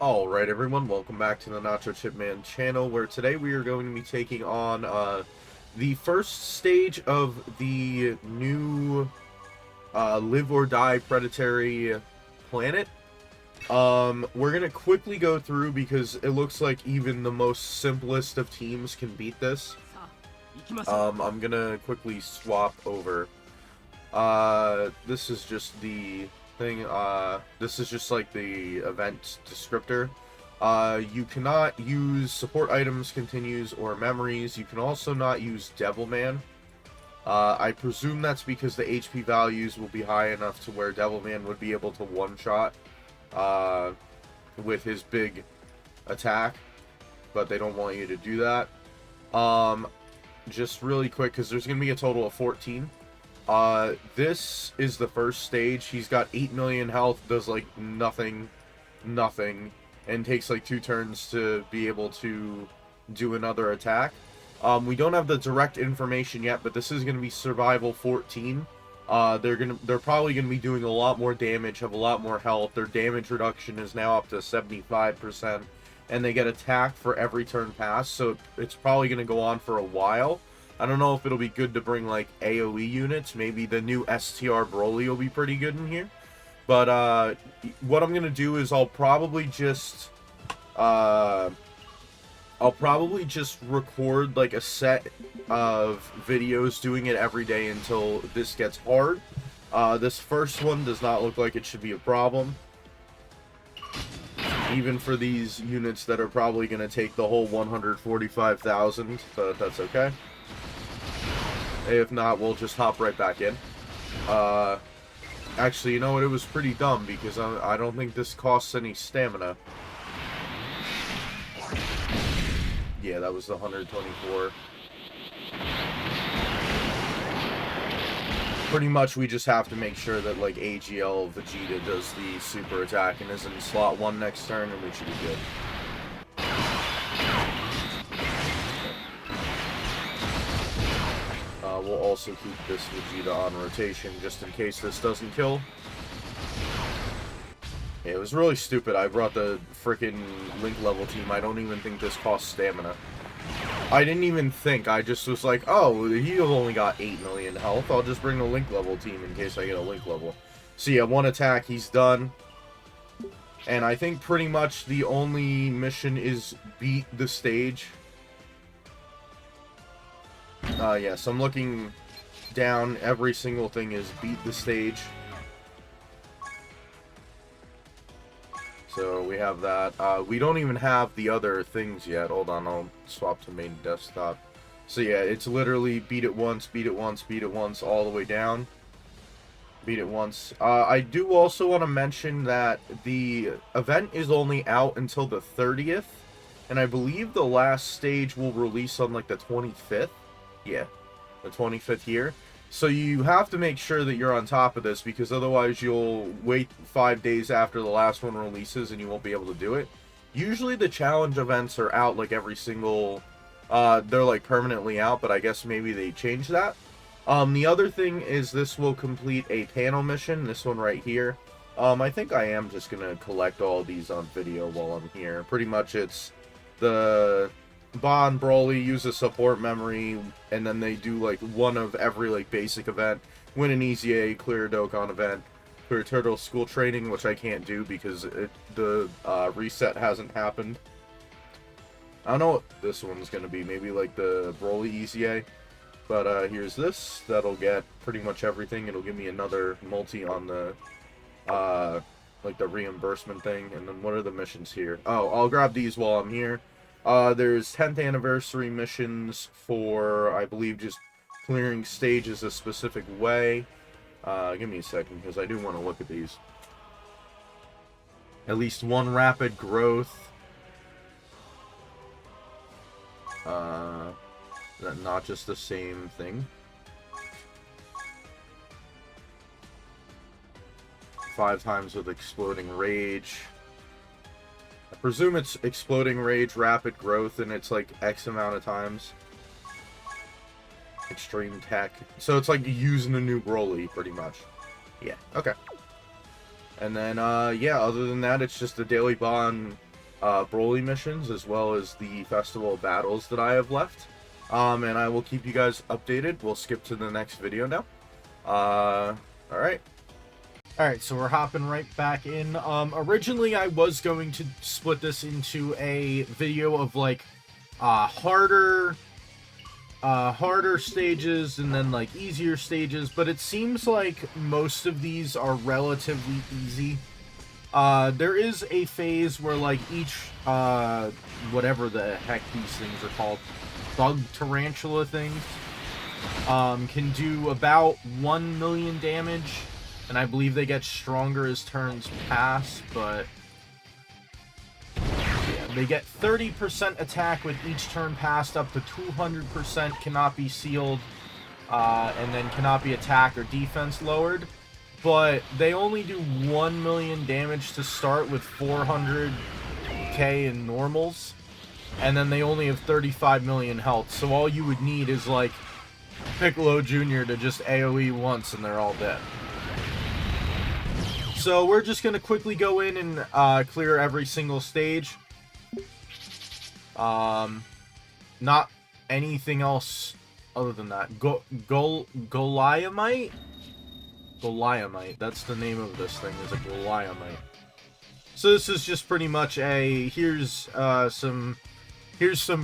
Alright everyone, welcome back to the Nacho Chip Man channel, where today we are going to be taking on the first stage of the new Live or Die Predatory planet. We're going to quickly go through because it looks like even the most simplest of teams can beat this. I'm going to quickly swap over. This is just the thing. This is just like the event descriptor. You cannot use support items, continues, or memories. You can also not use Devilman. I presume that's because the HP values will be high enough to where Devilman would be able to one-shot with his big attack, but they don't want you to do that. Just really quick, because there's going to be a total of 14. This is the first stage. He's got 8 million health, does like nothing, and takes like 2 turns to be able to do another attack. We don't have the direct information yet, but this is going to be survival 14. They're probably going to be doing a lot more damage, have a lot more health. Their damage reduction is now up to 75%, and they get attack for every turn passed, so it's probably going to go on for a while. I don't know if it'll be good to bring, like, AoE units. Maybe the new STR Broly will be pretty good in here. But, what I'm going to do is I'll probably just record, like, a set of videos doing it every day until this gets hard. This first one does not look like it should be a problem. Even for these units that are probably going to take the whole 145,000, but that's okay. If not, we'll just hop right back in. Actually, you know what? It was pretty dumb because I don't think this costs any stamina. Yeah, that was the 124. Pretty much, we just have to make sure that, like, AGL Vegeta does the super attack and is in slot 1 next turn, and we should be good. We'll also keep this Vegeta on rotation just in case this doesn't kill. Yeah, it was really stupid. I brought the freaking Link level team. I don't even think this costs stamina. I didn't even think. I just was like, oh, he only got 8 million health. I'll just bring the Link level team in case I get a Link level. So yeah, 1 attack, he's done. And I think pretty much the only mission is beat the stage. Yes, I'm looking down. Every single thing is beat the stage. So we have that. We don't even have the other things yet. Hold on, I'll swap to main desktop. So yeah, it's literally beat it once, beat it once, beat it once, all the way down. Beat it once. I do also want to mention that the event is only out until the 30th. And I believe the last stage will release on like the 25th. Yeah, the 25th here. So you have to make sure that you're on top of this, because otherwise you'll wait 5 days after the last one releases and you won't be able to do it. Usually the challenge events are out like every single... they're like permanently out, but I guess maybe they changed that. The other thing is this will complete a panel mission, this one right here. I think I am just going to collect all these on video while I'm here. Pretty much it's the... Bond, Broly, use a support memory, and then they do like one of every like basic event. Win an easy A, clear a Dokkan event, clear Turtle School Training, which I can't do because the reset hasn't happened. I don't know what this one's gonna be. Maybe like the Broly easy A. But here's this. That'll get pretty much everything. It'll give me another multi on the like the reimbursement thing. And then what are the missions here? Oh, I'll grab these while I'm here. There's 10th anniversary missions for, I believe, just clearing stages a specific way. Give me a second, because I do want to look at these. At least 1 rapid growth. Not just the same thing. 5 times with exploding rage. I presume it's exploding rage, rapid growth, and it's like X amount of times. Extreme tech. So it's like using a new Broly, pretty much. Yeah, okay. And then, yeah, other than that, it's just the Daily Bond Broly missions, as well as the Festival of Battles that I have left. And I will keep you guys updated. We'll skip to the next video now. Alright. Alright, so we're hopping right back in. Originally I was going to split this into a video of, like, harder stages and then, like, easier stages, but it seems like most of these are relatively easy. There is a phase where, like, each, whatever the heck these things are called, bug tarantula things, can do about 1 million damage, and I believe they get stronger as turns pass, but yeah, they get 30% attack with each turn passed, up to 200% cannot be sealed, and then cannot be attack or defense lowered. But they only do 1 million damage to start with 400k in normals. And then they only have 35 million health. So all you would need is, like, Piccolo Jr. to just AoE once and they're all dead. So we're just going to quickly go in and clear every single stage. Not anything else other than that. Goliamite? Goliamite, that's the name of this thing, is a Goliamite. So this is just pretty much a, here's some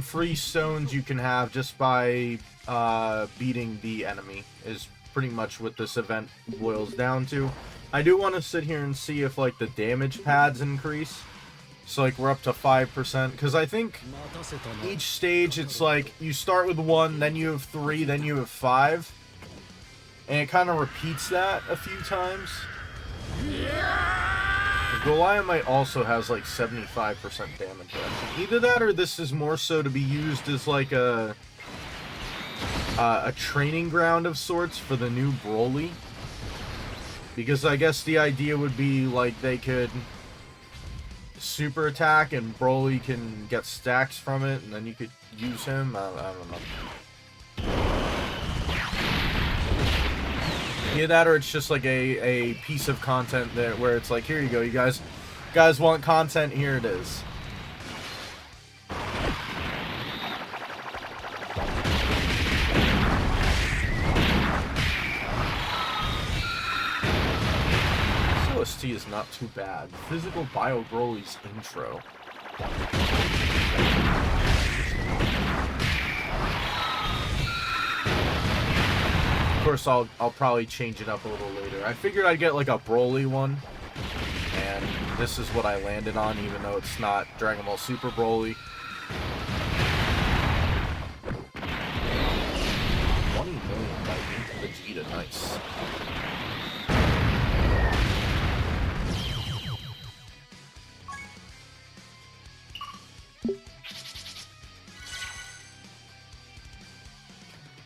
free stones you can have just by beating the enemy, is pretty much what this event boils down to. I do want to sit here and see if, like, the damage pads increase. So, like, we're up to 5%, because I think each stage, it's like, you start with 1, then you have 3, then you have 5. And it kind of repeats that a few times. Goliamite also has, like, 75% damage reduction. Either that or this is more so to be used as, like, a training ground of sorts for the new Broly. Because I guess the idea would be, like, they could super attack and Broly can get stacks from it, and then you could use him. I don't know. Either that or it's just like a piece of content there where it's like, here you go, you guys want content, here it is. OST is not too bad. Physical Bio Broly's intro. Of course, I'll probably change it up a little later. I figured I'd get like a Broly one, and this is what I landed on, even though it's not Dragon Ball Super Broly. 20 million by Vegeta, nice.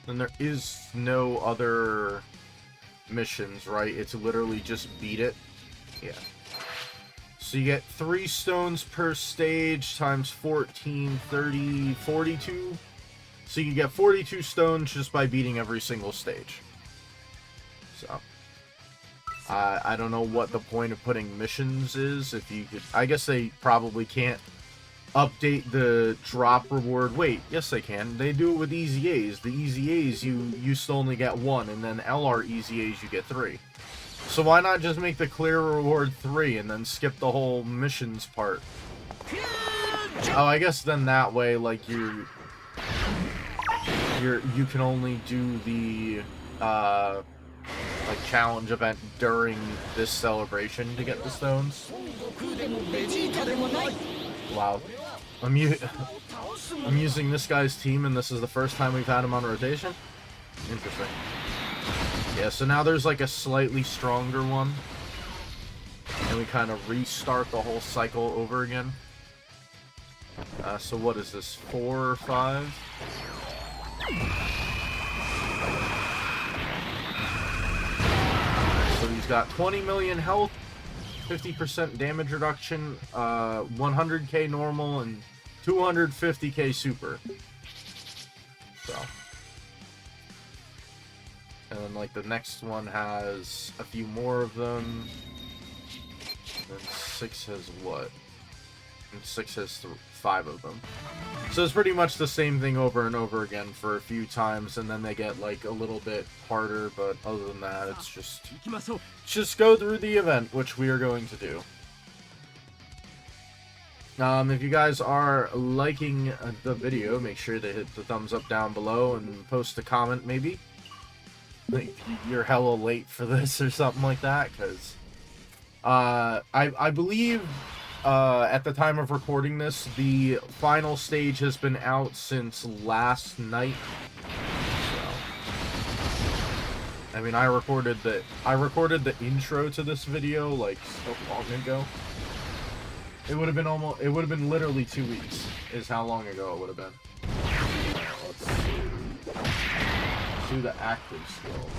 And there is no other missions, right? It's literally just beat it. Yeah. So you get 3 stones per stage times 14, 30, 42. So you get 42 stones just by beating every single stage. So I don't know what the point of putting missions is. If you could, I guess they probably can't update the drop reward. Wait, yes they can. They do it with Easy A's. The Easy A's you used to only get 1, and then LR Easy A's you get 3. So why not just make the clear reward 3 and then skip the whole missions part? Oh, I guess then that way, like, you can only do the like challenge event during this celebration to get the stones. Wow. I'm using this guy's team, and this is the first time we've had him on rotation? Interesting. Yeah, so now there's like a slightly stronger one. And we kind of restart the whole cycle over again. So what is this, 4 or 5? So he's got 20 million health, 50% damage reduction, 100k normal, and 250k super. So. And then, like, the next one has a few more of them. And then 6 has what? And 6 has 5 of them. So it's pretty much the same thing over and over again for a few times, and then they get like a little bit harder, but other than that, it's just go through the event, which we are going to do. If you guys are liking the video, make sure to hit the thumbs up down below and post a comment maybe. Like you're hella late for this or something like that, because I believe at the time of recording this, the final stage has been out since last night. So, I mean, I recorded the intro to this video like so long ago. It would have been literally 2 weeks is how long ago it would have been. Let's see. Let's do the active skill.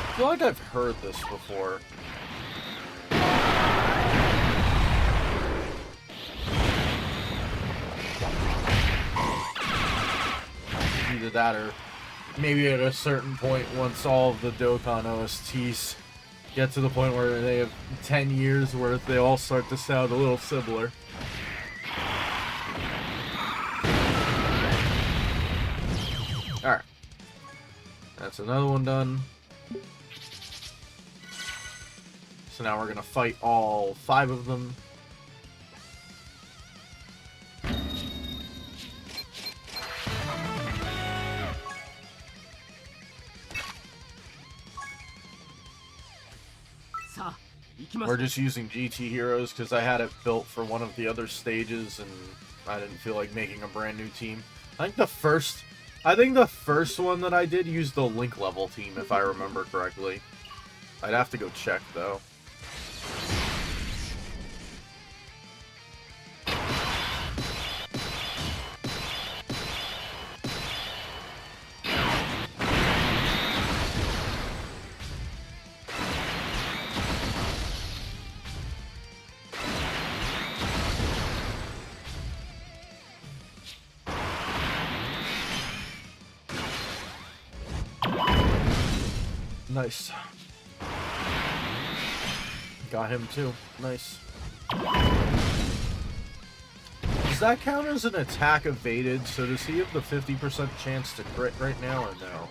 I feel like I've heard this before. Either that or maybe at a certain point, once all of the Dokkan OSTs get to the point where they have 10 years worth, they all start to sound a little similar. Alright. That's another one done. So now we're gonna fight all 5 of them. We're just using GT Heroes because I had it built for one of the other stages and I didn't feel like making a brand new team. I think the first one that I did used the Link level team, if I remember correctly. I'd have to go check though. Nice. Got him too. Nice. Does that count as an attack evaded? So does he have the 50% chance to crit right now or no?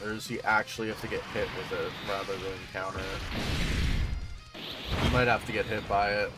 Or does he actually have to get hit with it rather than counter it? He might have to get hit by it.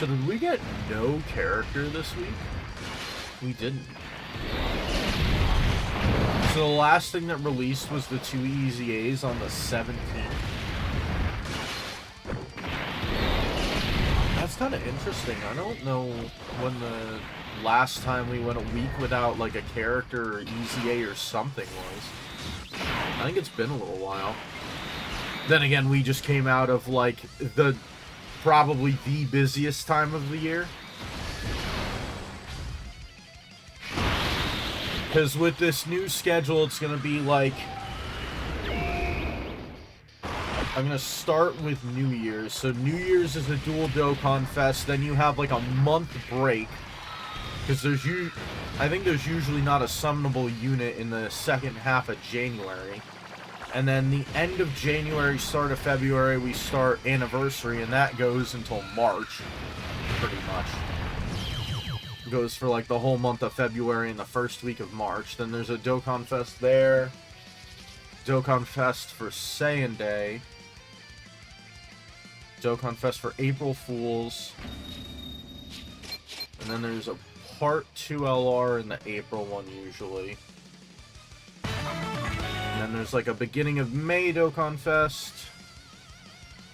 So did we get no character this week? We didn't. So the last thing that released was the 2 EZAs on the 17th. That's kind of interesting. I don't know when the last time we went a week without like a character or EZA or something was. I think it's been a little while. Then again, we just came out of like probably the busiest time of the year. Because with this new schedule, it's going to be like... I'm going to start with New Year's. So New Year's is a dual Dokkan Fest. Then you have like a month break. Because I think there's usually not a summonable unit in the second half of January. And then the end of January, start of February, we start Anniversary, and that goes until March, pretty much. It goes for like the whole month of February and the first week of March. Then there's a Dokkan Fest there. Dokkan Fest for Saiyan Day. Dokkan Fest for April Fools. And then there's a Part 2 LR in the April one usually. And then there's like a beginning of May Dokkan Fest.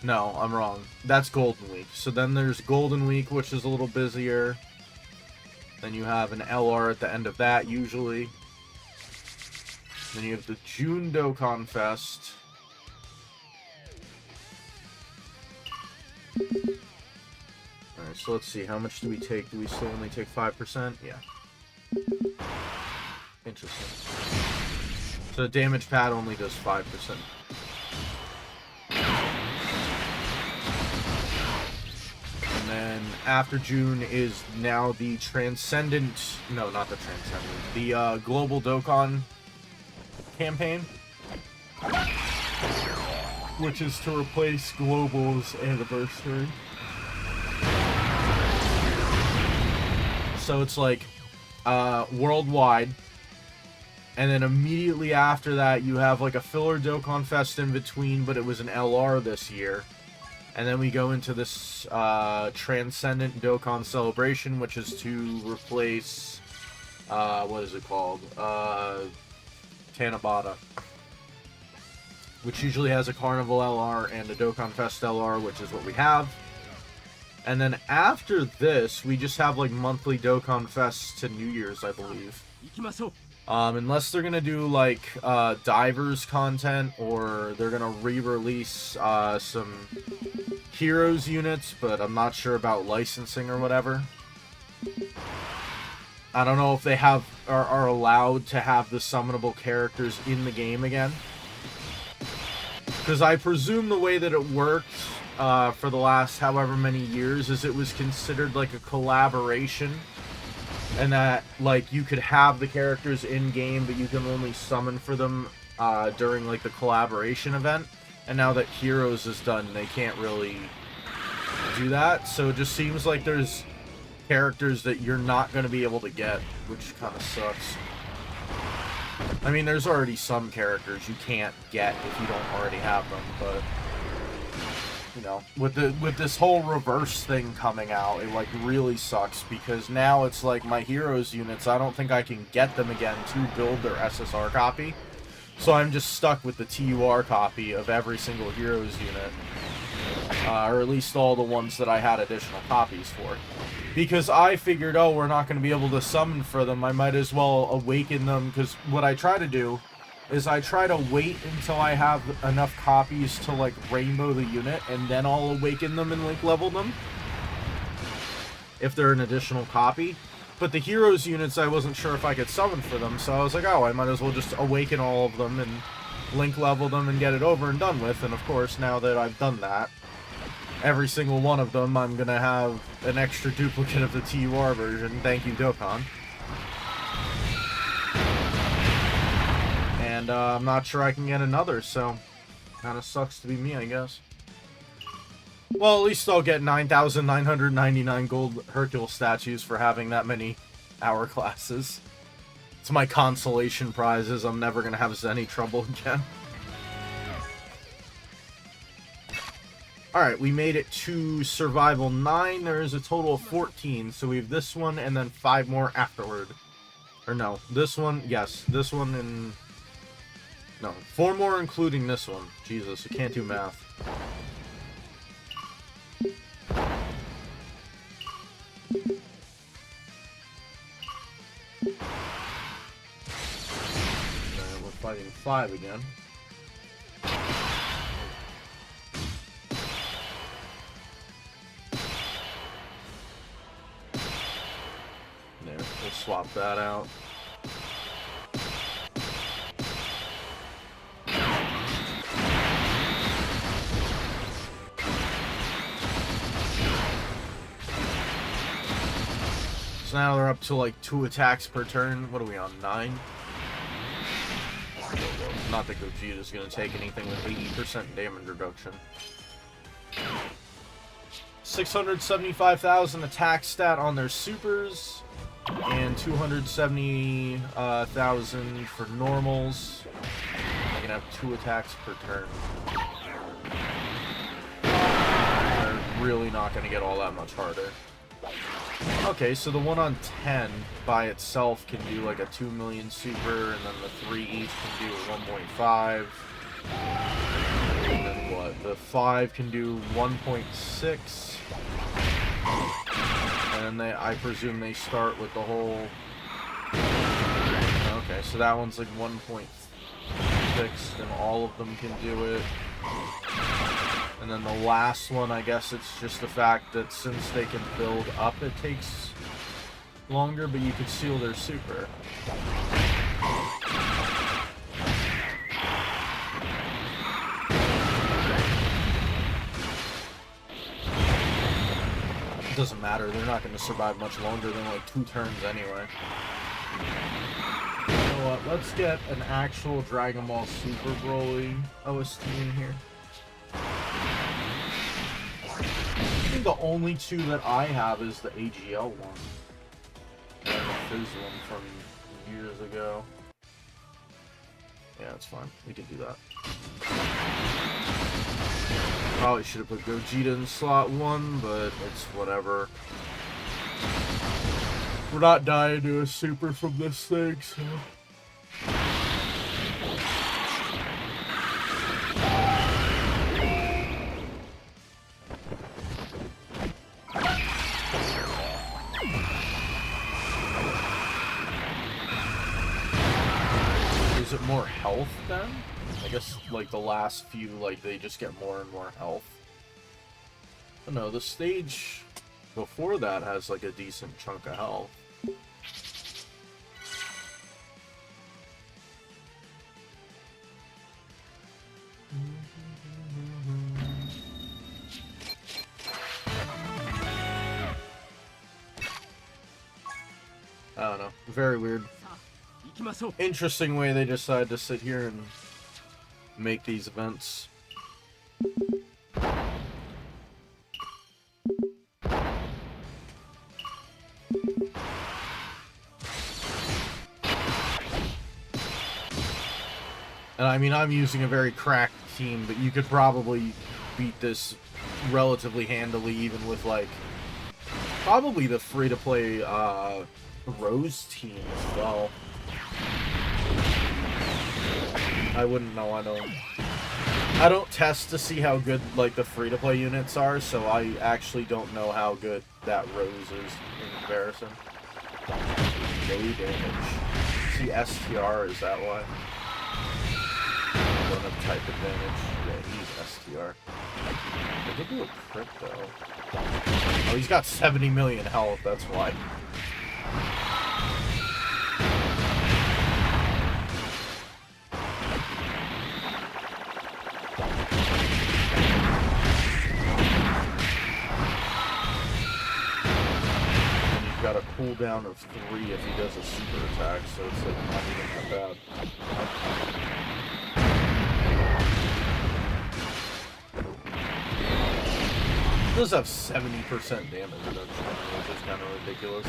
No, I'm wrong. That's Golden Week. So then there's Golden Week, which is a little busier. Then you have an LR at the end of that, usually. Then you have the June Dokkan Fest. Alright, so let's see. How much do we take? Do we still only take 5%? Yeah. Interesting. So the damage pad only does 5%. And then after June is now the Transcendent... No, not the Transcendent. The Global Dokkan campaign. Which is to replace Global's anniversary. So it's like worldwide, and then immediately after that you have like a filler Dokkan Fest in between, but it was an LR this year. And then we go into this Transcendent Dokkan Celebration, which is to replace what is it called? Tanabata, which usually has a Carnival LR and a Dokkan Fest LR, which is what we have. And then after this, we just have like monthly Dokkan Fests to New Year's, I believe. Unless they're gonna do like Divers content, or they're gonna re-release some Heroes units, but I'm not sure about licensing or whatever. I don't know if they are allowed to have the summonable characters in the game again. Because I presume the way that it worked for the last however many years is it was considered like a collaboration, and that like you could have the characters in game, but you can only summon for them during like the collaboration event. And now that Heroes is done, they can't really do that. So it just seems like there's characters that you're not going to be able to get, which kind of sucks. I mean, there's already some characters you can't get if you don't already have them, but you know, with this whole reverse thing coming out, it like really sucks, because now it's like my Heroes units, I don't think I can get them again to build their SSR copy. So I'm just stuck with the TUR copy of every single Heroes unit. Or at least all the ones that I had additional copies for. Because I figured, oh, we're not going to be able to summon for them, I might as well awaken them, because what I try to do is I try to wait until I have enough copies to, like, rainbow the unit, and then I'll awaken them and link level them, if they're an additional copy. But the Heroes units, I wasn't sure if I could summon for them, so I was like, oh, I might as well just awaken all of them and link level them and get it over and done with. And of course, now that I've done that, every single one of them, I'm gonna have an extra duplicate of the TUR version. Thank you, Dokkan. And I'm not sure I can get another, so kind of sucks to be me, I guess. Well, at least I'll get 9,999 gold Hercule statues for having that many hourglasses. It's my consolation prizes. I'm never gonna have any trouble again. Alright, we made it to Survival 9. There is a total of 14, so we have this one and then 5 more afterward. Or no, this one, yes, this one and... No, 4 more including this one. Jesus, I can't do math. We're fighting 5 again. There, we'll swap that out. So now they're up to like 2 attacks per turn. What are we on, 9? Not that Gogeta's gonna take anything with 80% damage reduction. 675,000 attack stat on their supers, and 270,000 for normals. They can have 2 attacks per turn. They're really not gonna get all that much harder. Okay, so the one on 10 by itself can do like a 2 million super, and then the 3 each can do 1.5. And then what? The 5 can do 1.6. And then I presume they start with the whole... Okay, so that one's like 1.3. fixed and all of them can do it. And then the last one, I guess it's just the fact that since they can build up, it takes longer, but you could seal their super. It doesn't matter, they're not going to survive much longer than like 2 turns anyway. You know what, let's get an actual Dragon Ball Super Broly OST in here. I think the only 2 that I have is the AGL one. And the Fizz one from years ago. Yeah, it's fine. We can do that. Probably should have put Gogeta in slot 1, but it's whatever. We're not dying to a super from this thing, so... Is it more health then? I guess like the last few, like they just get more and more health. But no, the stage before that has like a decent chunk of health. I don't know. Very weird. Interesting way they decide to sit here and make these events. And I mean, I'm using a very cracked team, but you could probably beat this relatively handily, even with like probably the free-to-play Rose team as well. I wouldn't know. I don't test to see how good like the free-to-play units are, so I actually don't know how good that Rose is in comparison. No damage. See, STR, is that why? Don't have type advantage. Yeah, he's STR. I did do a crit though. Oh, he's got 70 million health, that's why. Got a cooldown of 3 if he does a super attack, so it's like not even that bad. He does have 70% damage reduction, which is kind of ridiculous.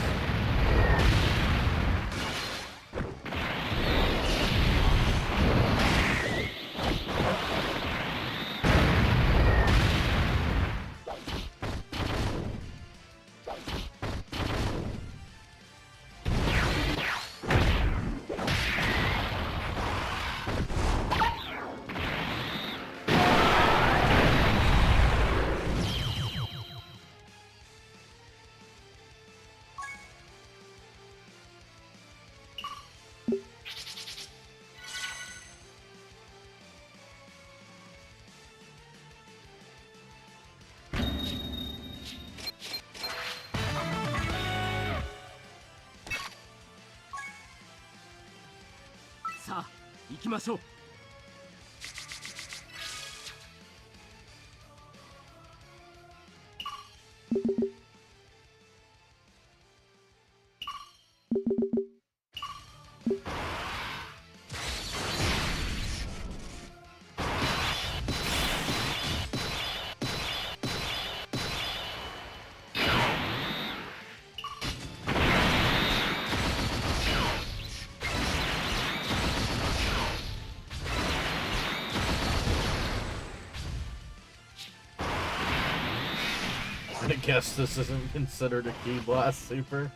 I guess this isn't considered a Ki Blast super.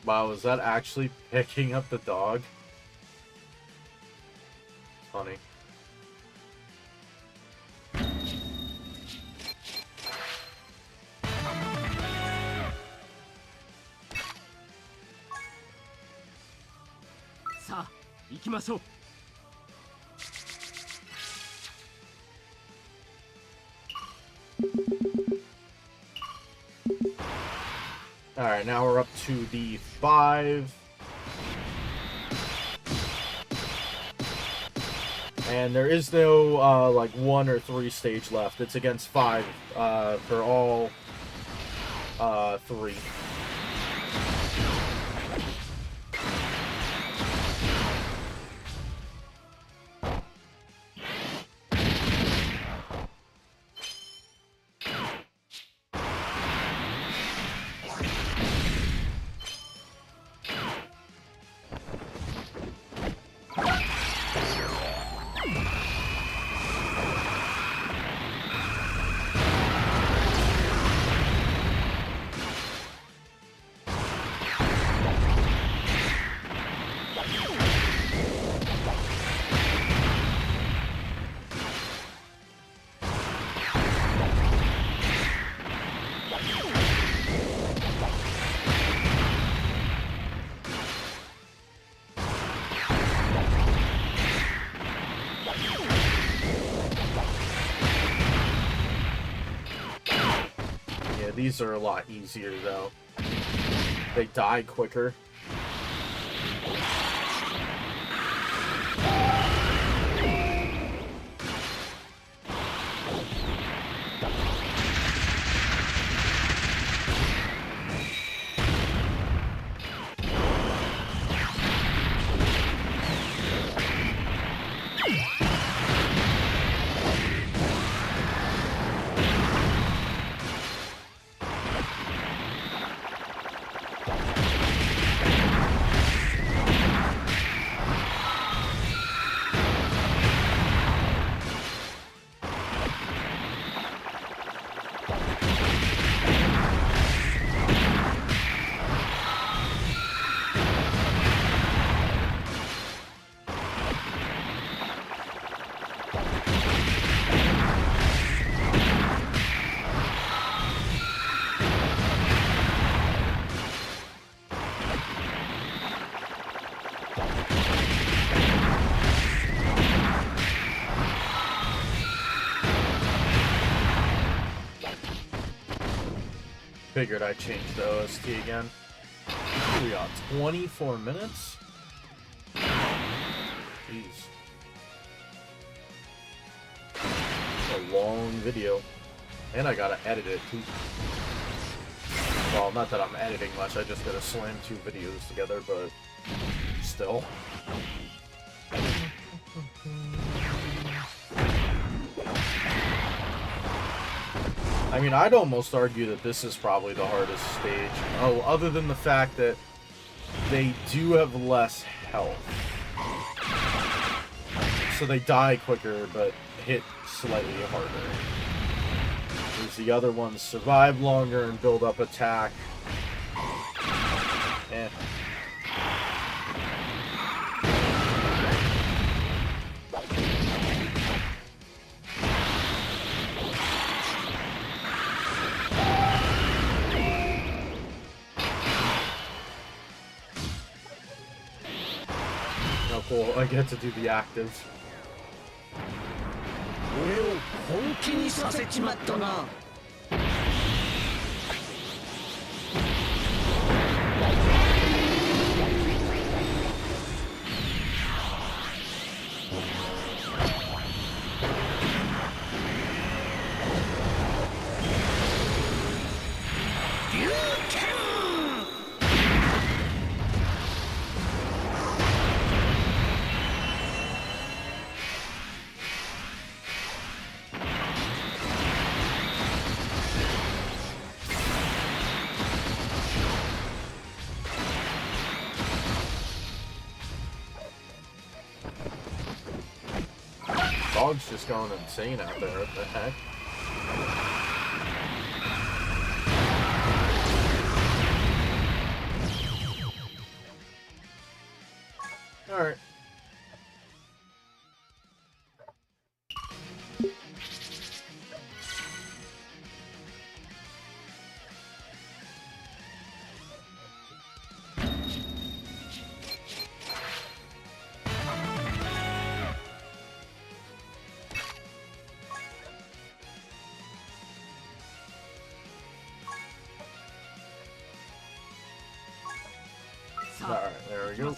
Wow, is that actually picking up the dog? Funny. Alright, now we're up to the 5. And there is no, like, 1 or 3 stage left. It's against 5, for all, 3. These are a lot easier, though. They die quicker. Figured I'd change the OST again. Here we got 24 minutes. Jeez. A long video. And I gotta edit it too. Well, not that I'm editing much, I just gotta slam 2 videos together, but still. I mean, I'd almost argue that this is probably the hardest stage. Oh, other than the fact that they do have less health. So they die quicker, but hit slightly harder. Whereas the other ones survive longer and build up attack. Eh. Cool, I get to do the actives. Dog's just going insane out there, what the heck? Alright. Alright, there we go.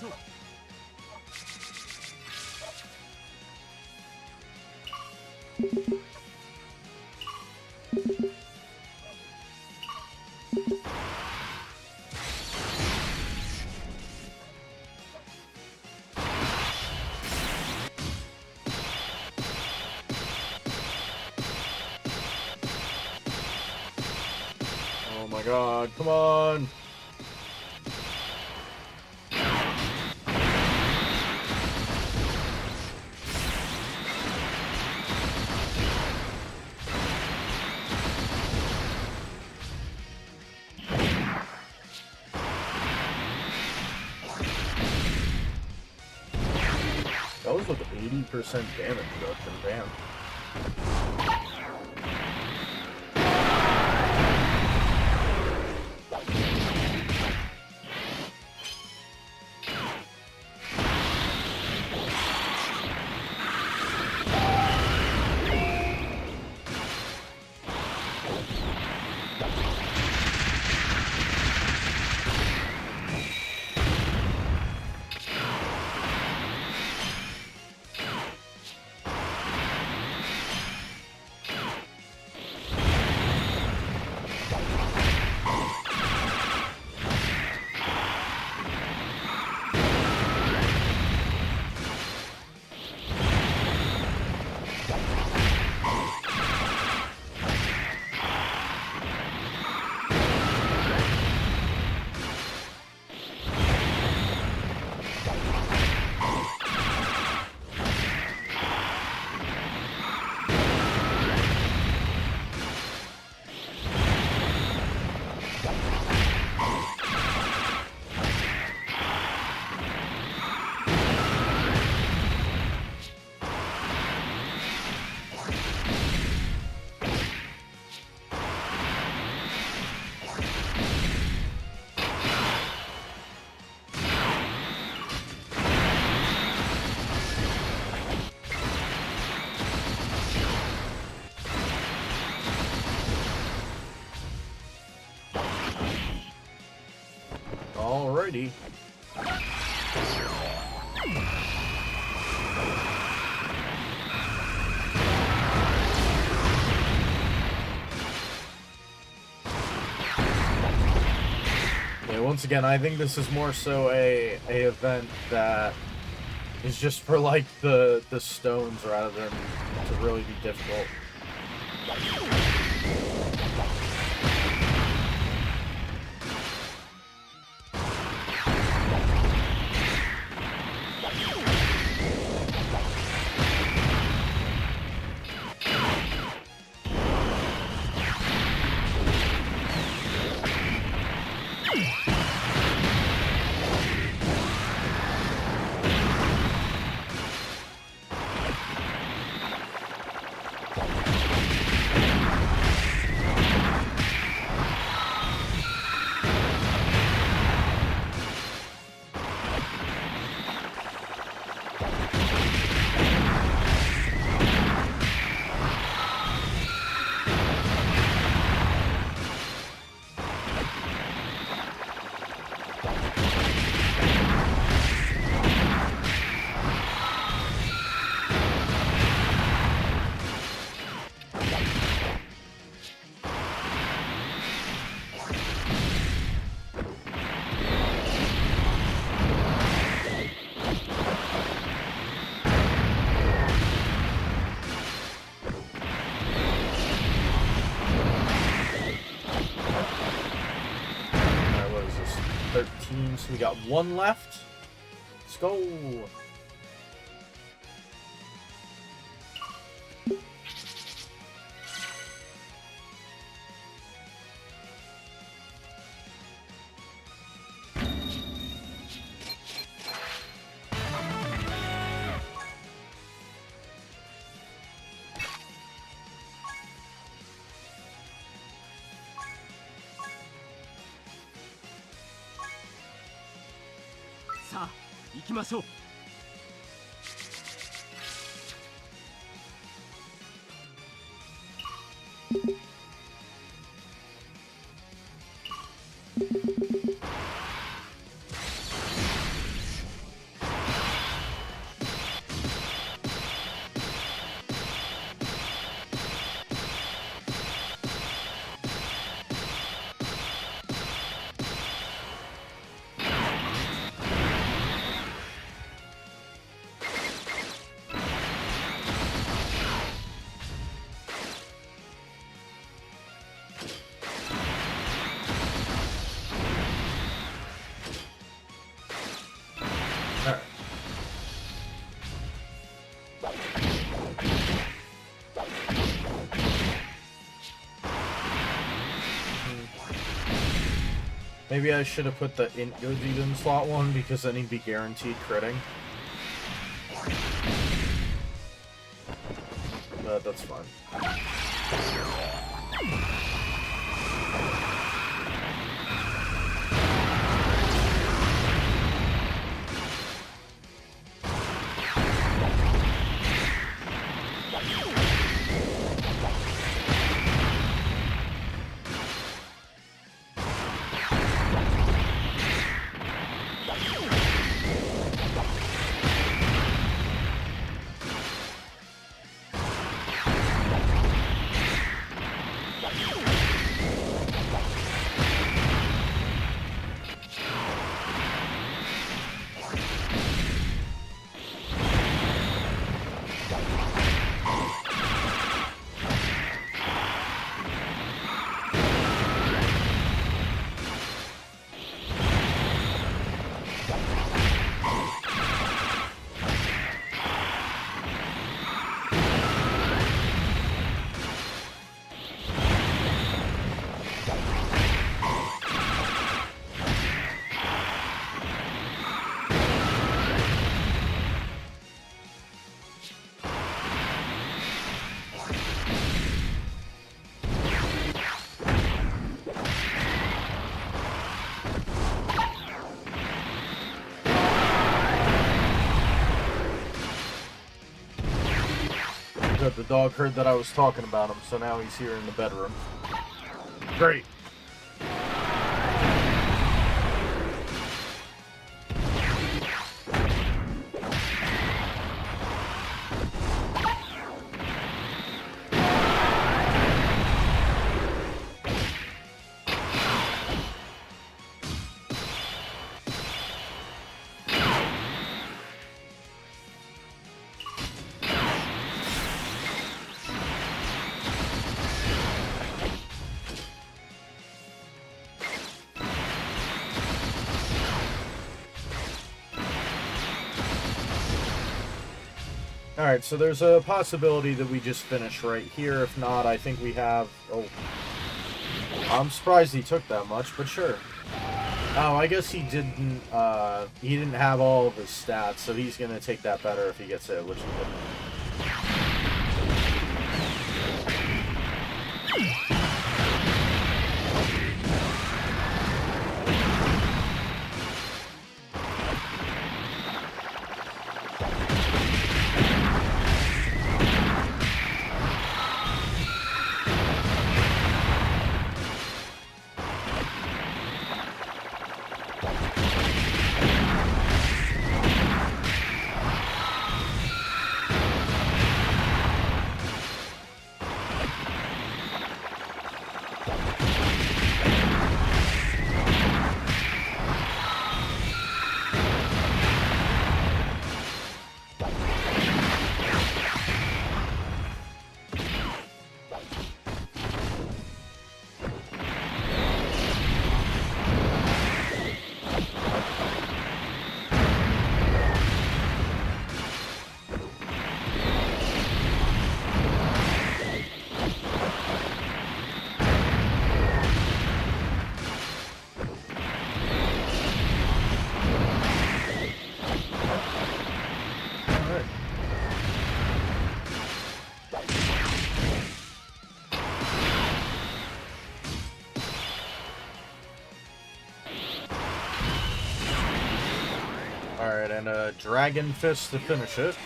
Oh my god, come on! That was like 80% damage reduction, damn. Alrighty. Yeah, once again, I think this is more so a event that is just for like the stones rather than to really be difficult. So we got one left. Let's go. 行きましょう。Maybe I should have put the Goji's in slot 1 because then he'd be guaranteed critting. But that's fine. Good, the dog heard that I was talking about him, so now he's here in the bedroom. Great. Alright, so there's a possibility that we just finish right here. If not, I think we have... Oh. I'm surprised he took that much, but sure. Oh, I guess he didn't have all of his stats, so he's gonna take that better if he gets it, which he didn't. Alright, and a Dragon Fist to finish it.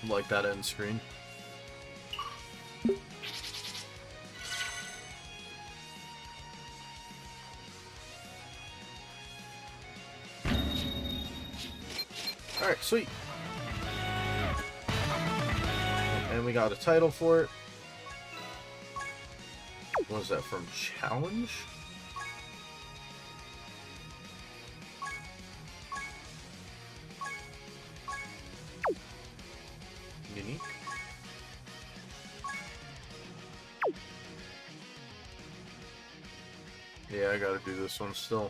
Like that end screen. Alright, sweet. And we got a title for it. What was that from? Challenge? Unique. Yeah, I gotta do this one still.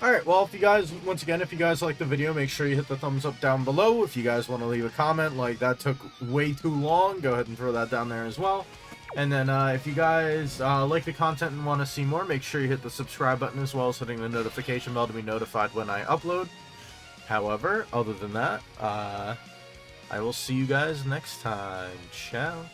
Alright, well, if you guys, once again, if you guys like the video, make sure you hit the thumbs up down below. If you guys want to leave a comment, like that took way too long, go ahead and throw that down there as well. And then if you guys like the content and want to see more, make sure you hit the subscribe button as well as hitting the notification bell to be notified when I upload. However, other than that, I will see you guys next time. Ciao.